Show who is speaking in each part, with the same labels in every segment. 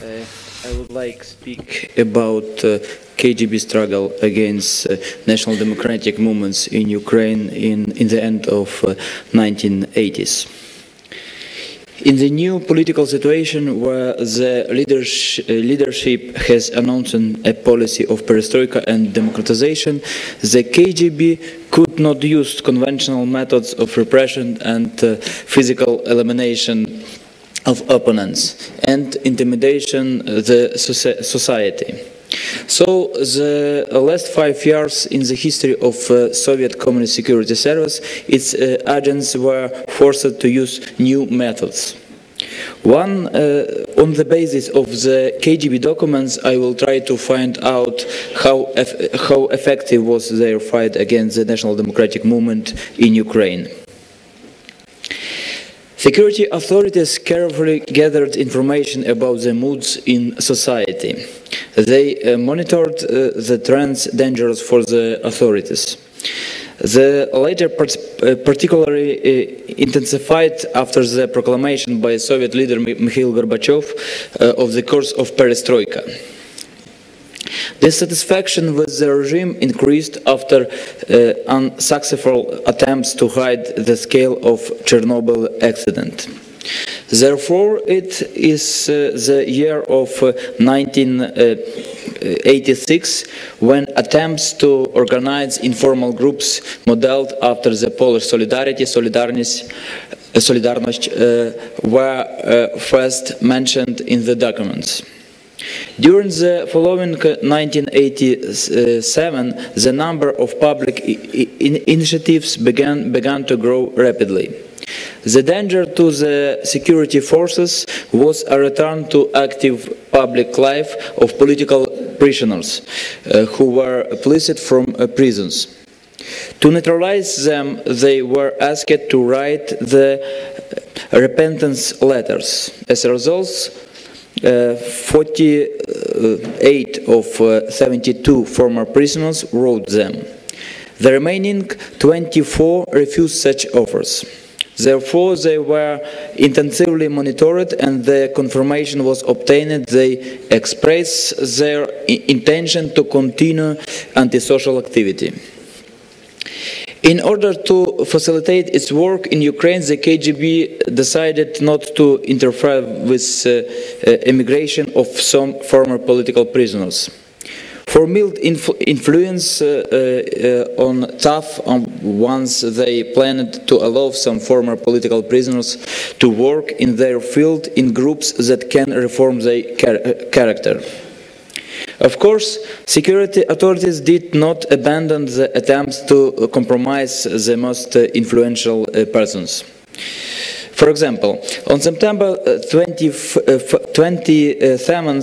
Speaker 1: Uh, I would like to speak about KGB struggle against national democratic movements in Ukraine in the end of 1980s. In the new political situation where the leadership has announced a policy of perestroika and democratization, the KGB could not use conventional methods of repression and physical elimination of opponents and intimidation the society. So the last 5 years in the history of Soviet Communist Security Service, its agents were forced to use new methods. On the basis of the KGB documents, I will try to find out how effective was their fight against the national democratic movement in Ukraine. Security authorities carefully gathered information about the moods in society. They monitored the trends dangerous for the authorities. The latter particularly intensified after the proclamation by Soviet leader Mikhail Gorbachev of the course of perestroika. Dissatisfaction with the regime increased after unsuccessful attempts to hide the scale of Chernobyl accident. Therefore, it is the year of 1986 when attempts to organize informal groups modeled after the Polish Solidarność were first mentioned in the documents. During the following 1987, the number of public initiatives began to grow rapidly. The danger to the security forces was a return to active public life of political prisoners who were released from prisons. To neutralize them, they were asked to write the repentance letters. As a result, 48 of 72 former prisoners wrote them. The remaining 24 refused such offers. Therefore, they were intensively monitored and the confirmation was obtained. They expressed their intention to continue antisocial activity. In order to facilitate its work in Ukraine, the KGB decided not to interfere with immigration of some former political prisoners. For mild influence on tough ones, they planned to allow some former political prisoners to work in their field in groups that can reform their character. Of course, security authorities did not abandon the attempts to compromise the most influential persons. For example, on September 27,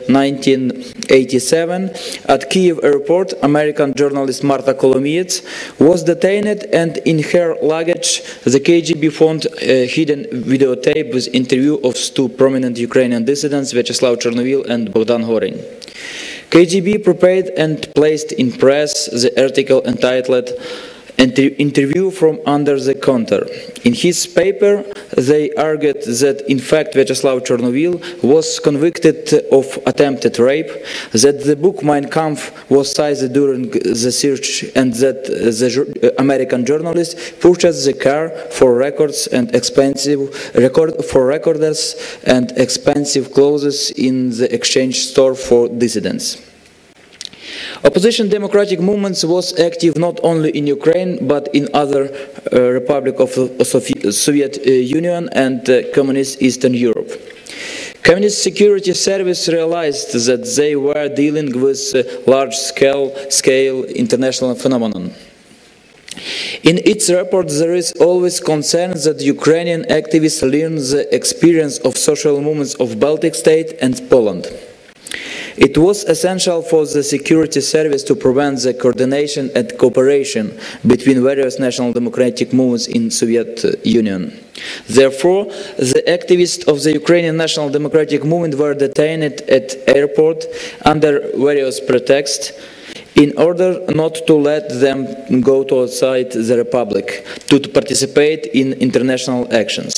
Speaker 1: 1987, at Kiev airport, American journalist Marta Kolomiets was detained, and in her luggage, the KGB found a hidden videotape with interview of two prominent Ukrainian dissidents, Vyacheslav Chernovil and Bogdan Horin. KGB prepared and placed in press the article entitled "Interview from Under the Counter." In his paper, they argued that in fact Vyacheslav Chernovil was convicted of attempted rape, that the book Mein Kampf was seized during the search, and that the American journalist purchased the car for records and recorders and expensive clothes in the exchange store for dissidents. Opposition democratic movements was active not only in Ukraine but in other Republic of the Soviet Union and Communist Eastern Europe. Communist Security Service realized that they were dealing with a large-scale international phenomenon. In its report, there is always concern that Ukrainian activists learn the experience of social movements of Baltic states and Poland. It was essential for the security service to prevent the coordination and cooperation between various national democratic movements in Soviet Union. Therefore, the activists of the Ukrainian National Democratic Movement were detained at airport under various pretexts in order not to let them go to outside the Republic to participate in international actions.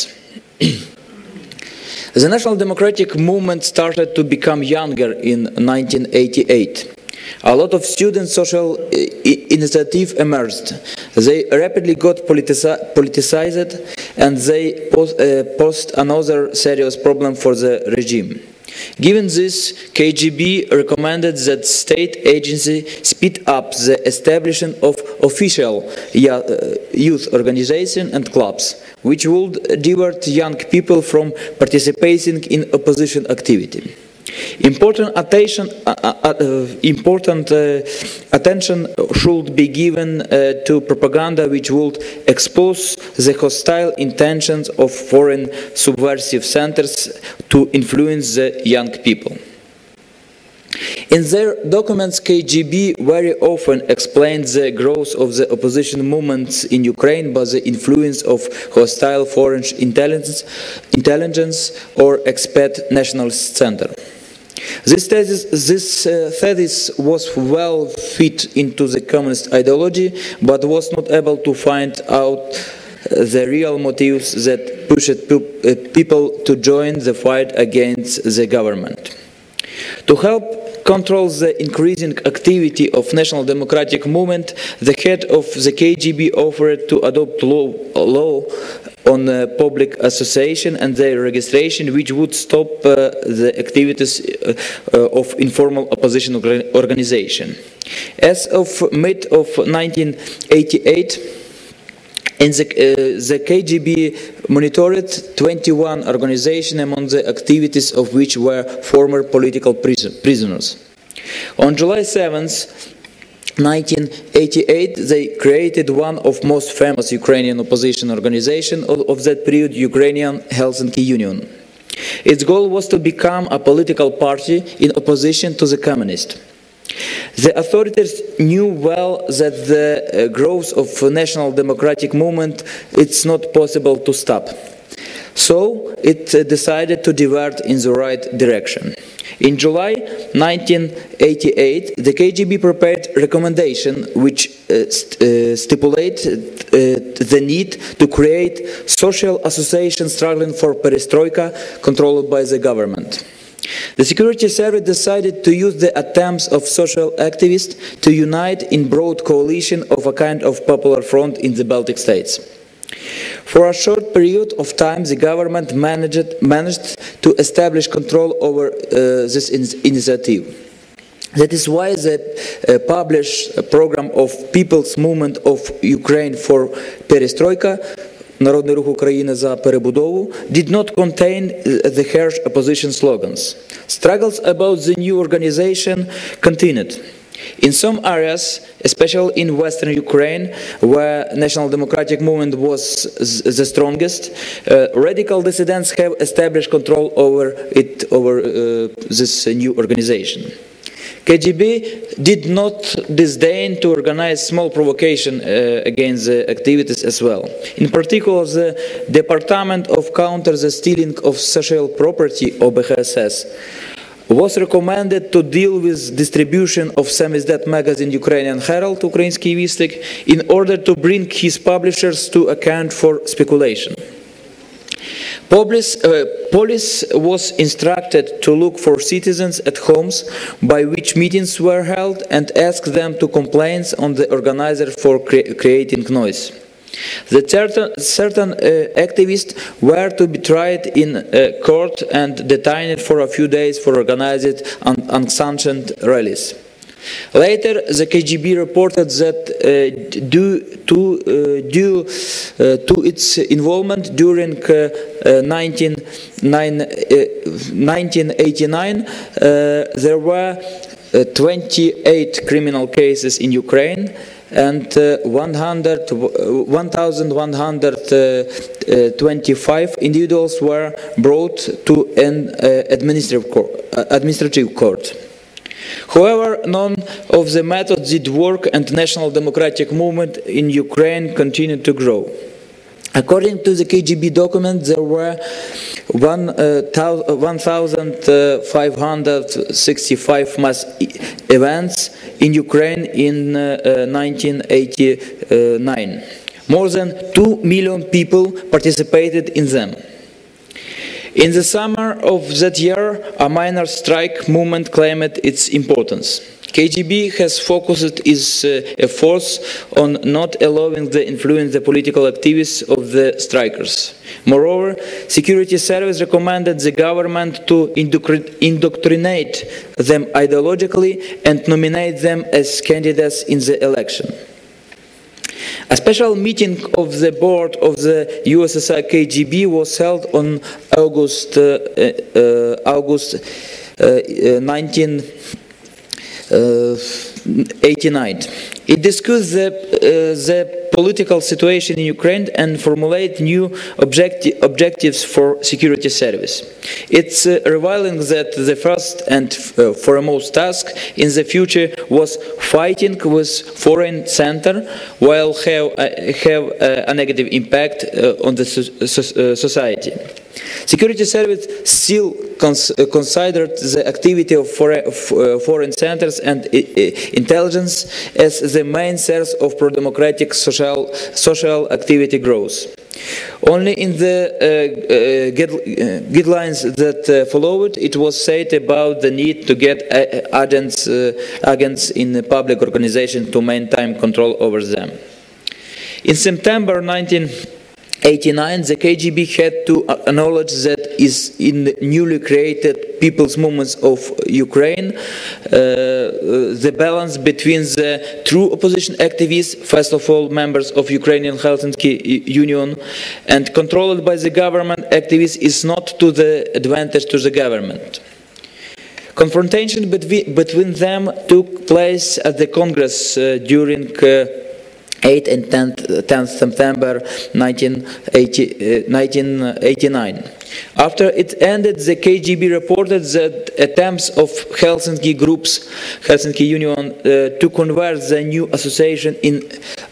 Speaker 1: The National Democratic Movement started to become younger in 1988. A lot of student social initiative emerged. They rapidly got politicized, and they posed another serious problem for the regime. Given this, KGB recommended that state agency speed up the establishment of official youth organizations and clubs, which would divert young people from participating in opposition activity. Important attention should be given to propaganda which would expose the hostile intentions of foreign subversive centers to influence the young people. In their documents, KGB very often explains the growth of the opposition movements in Ukraine by the influence of hostile foreign intelligence or expat nationalist center. This thesis was well fit into the communist ideology, but was not able to find out the real motives that pushed people to join the fight against the government. To help control the increasing activity of National Democratic Movement, the head of the KGB offered to adopt law on public association and their registration, which would stop the activities of informal opposition organization. As of mid of 1988, the KGB monitored 21 organizations, among the activities of which were former political prisoners. On July 7th, 1988, they created one of most famous Ukrainian opposition organizations of that period, Ukrainian Helsinki Union. Its goal was to become a political party in opposition to the communists. The authorities knew well that the growth of the National Democratic Movement it's not possible to stop. So it decided to divert in the right direction. In July 1988, the KGB prepared a recommendation which stipulated the need to create social associations struggling for perestroika controlled by the government. The security service decided to use the attempts of social activists to unite in broad coalition of a kind of popular front in the Baltic states. For a short period of time, the government managed to establish control over this initiative. That is why the published program of People's Movement of Ukraine for Perestroika, Народний рух України за перебудову, did not contain the harsh opposition slogans. Struggles about the new organization continued. In some areas, especially in western Ukraine, where National Democratic Movement was the strongest, radical dissidents have established control over this new organization. KGB did not disdain to organize small provocation against the activities as well. In particular, the Department of Counter the Stealing of Social Property, OBHSS, was recommended to deal with distribution of Samizdat magazine Ukrainian Herald, Ukrainский Вестник, in order to bring his publishers to account for speculation. Police was instructed to look for citizens at homes by which meetings were held and ask them to complain on the organizer for creating noise. The certain activists were to be tried in court and detained for a few days for organized unsanctioned rallies. Later, the KGB reported that due to its involvement during 1989, there were 28 criminal cases in Ukraine, and 1,125 individuals were brought to an administrative court. However, none of the methods did work, and National Democratic Movement in Ukraine continued to grow. According to the KGB document, there were 1,565 mass events in Ukraine in 1989. More than 2 million people participated in them. In the summer of that year, a minor strike movement claimed its importance. KGB has focused its efforts on not allowing the influence the political activities of the strikers. Moreover, security service recommended the government to indoctrinate them ideologically and nominate them as candidates in the election. A special meeting of the board of the USSR KGB was held on August 1989. It discussed the political situation in Ukraine and formulated new objectives for security service. It's revealing that the first and foremost task in the future was fighting with foreign center, while have a negative impact on the society. Security service still considered the activity of foreign centers and intelligence as the main source of pro-democratic social activity growth. Only in the guidelines that followed, it was said about the need to get agents in the public organization to maintain control over them. In September 1989, the KGB had to acknowledge that in the newly created People's Movements of Ukraine, the balance between the true opposition activists, first of all members of Ukrainian Helsinki Union, and controlled by the government activists is not to the advantage to the government. Confrontation between them took place at the Congress during 8 and 10 September 1989. After it ended, the KGB reported that attempts of Helsinki Union to convert the new association in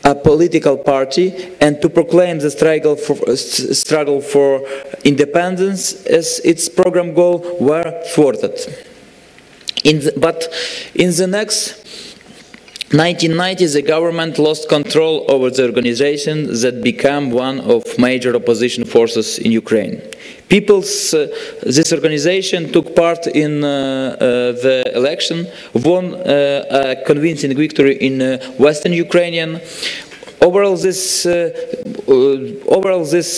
Speaker 1: a political party and to proclaim the struggle for independence as its program goal were thwarted. But in the next 1990, the government lost control over the organization that became one of major opposition forces in Ukraine. This organization took part in the election, won a convincing victory in Western Ukrainian. Overall, this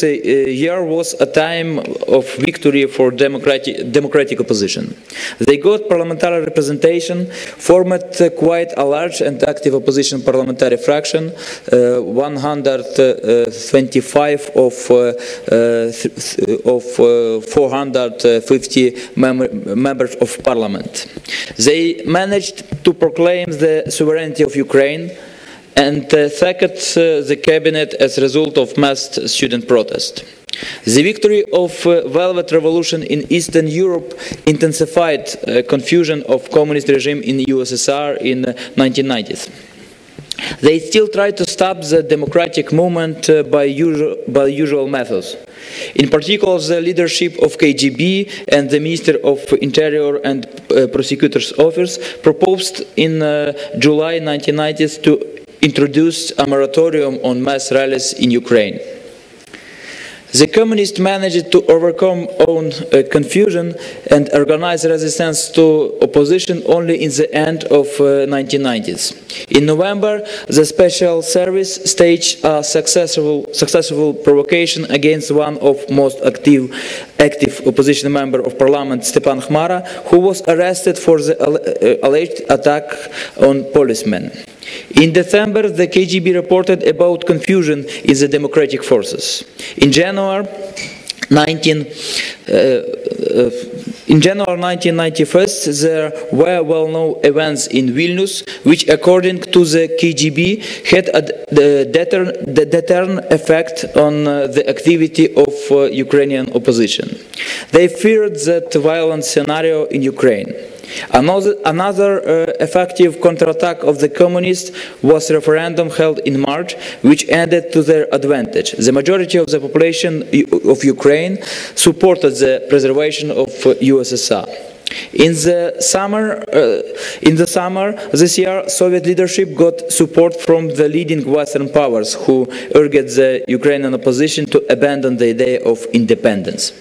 Speaker 1: year was a time of victory for democratic opposition. They got parliamentary representation, formed quite a large and active opposition parliamentary fraction, 125 of 450 members of parliament. They managed to proclaim the sovereignty of Ukraine and sacked the cabinet as a result of mass student protest. The victory of Velvet Revolution in Eastern Europe intensified confusion of communist regime in the USSR in the 1990s. They still tried to stop the democratic movement by usual methods. In particular, the leadership of KGB and the Minister of Interior and Prosecutor's Office proposed in July 1990s to introduce a moratorium on mass rallies in Ukraine. The communists managed to overcome own confusion and organize resistance to opposition only in the end of 1990s. In November, the special service staged a successful provocation against one of most active opposition member of parliament, Stepan Khmara, who was arrested for the alleged attack on policemen. In December, the KGB reported about confusion in the democratic forces. In January 1991, there were well-known events in Vilnius, which, according to the KGB, had a deterrent effect on the activity of Ukrainian opposition. They feared that violent scenario in Ukraine. Another effective counterattack of the communists was a referendum held in March, which ended to their advantage. The majority of the population of Ukraine supported the preservation of USSR. In the summer this year, Soviet leadership got support from the leading Western powers, who urged the Ukrainian opposition to abandon the idea of independence.